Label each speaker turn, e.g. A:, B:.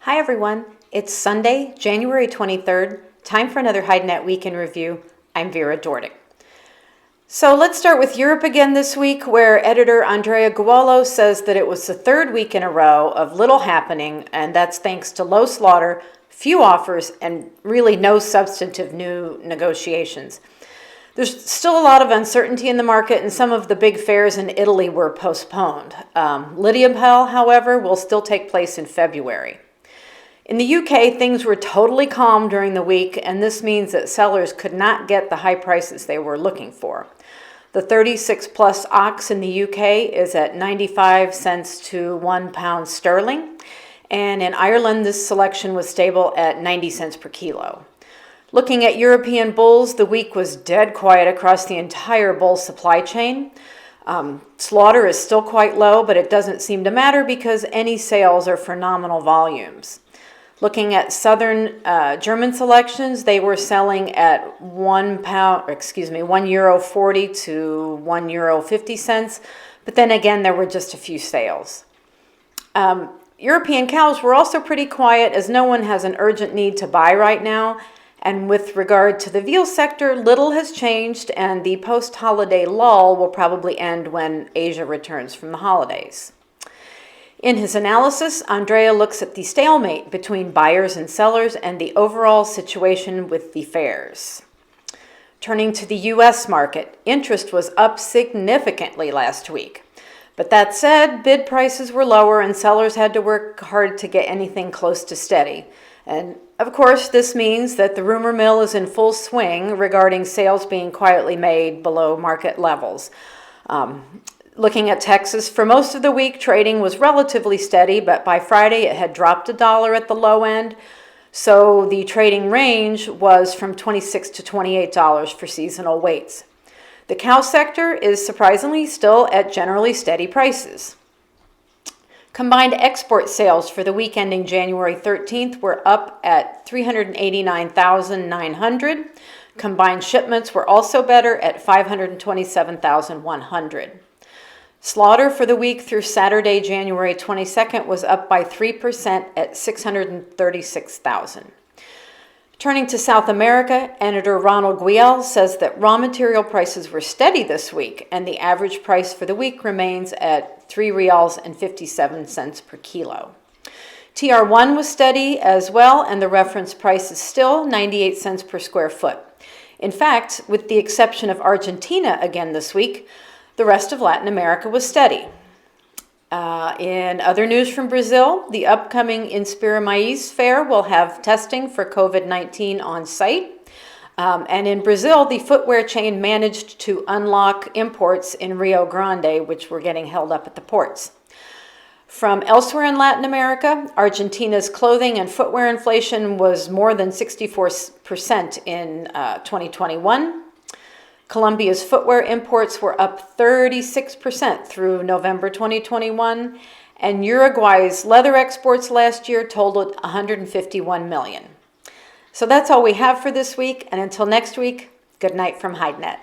A: Hi everyone, it's Sunday, January 23rd, time for another HideNet Week in Review. I'm Vera Dordick. So let's start with Europe again this week, where editor Andrea Gualo says that it was the third week in a row of little happening, and that's thanks to low slaughter, few offers, and really no substantive new negotiations. There's still a lot of uncertainty in the market, and some of the big fairs in Italy were postponed. Lydiapel, however, will still take place in February. In the UK, things were totally calm during the week, and this means that sellers could not get the high prices they were looking for. The 36 plus ox in the UK is at 95 cents to £1 sterling, and in Ireland, this selection was stable at 90 cents per kilo. Looking at European bulls, the week was dead quiet across the entire bull supply chain. Slaughter is still quite low, but it doesn't seem to matter because any sales are for nominal volumes. Looking at southern German selections, they were selling at €1.40 to €1.50, but then again, there were just a few sales. European cows were also pretty quiet as no one has an urgent need to buy right now. And with regard to the veal sector, little has changed, and the post-holiday lull will probably end when Asia returns from the holidays. In his analysis, Andrea looks at the stalemate between buyers and sellers and the overall situation with the fairs. Turning to the U.S. market, interest was up significantly last week. But that said, bid prices were lower and sellers had to work hard to get anything close to steady. And of course, this means that the rumor mill is in full swing regarding sales being quietly made below market levels. Looking at Texas, for most of the week, trading was relatively steady, but by Friday it had dropped $1 at the low end. So the trading range was from $26 to $28 for seasonal weights. The cow sector is surprisingly still at generally steady prices. Combined export sales for the week ending January 13th were up at 389,900. Combined shipments were also better at 527,100. Slaughter for the week through Saturday, January 22nd was up by 3% at 636,000. Turning to South America, editor Ronald Guiel says that raw material prices were steady this week, and the average price for the week remains at $3.57 per kilo. TR1 was steady as well, and the reference price is still 98 cents per square foot. In fact, with the exception of Argentina again this week, the rest of Latin America was steady. In other news from Brazil, the upcoming Inspira Mais fair will have testing for COVID-19 on site. And in Brazil, the footwear chain managed to unlock imports in Rio Grande, which were getting held up at the ports. From elsewhere in Latin America, Argentina's clothing and footwear inflation was more than 64% in 2021. Colombia's footwear imports were up 36% through November 2021, and Uruguay's leather exports last year totaled 151 million. So that's all we have for this week, and until next week, good night from HideNet.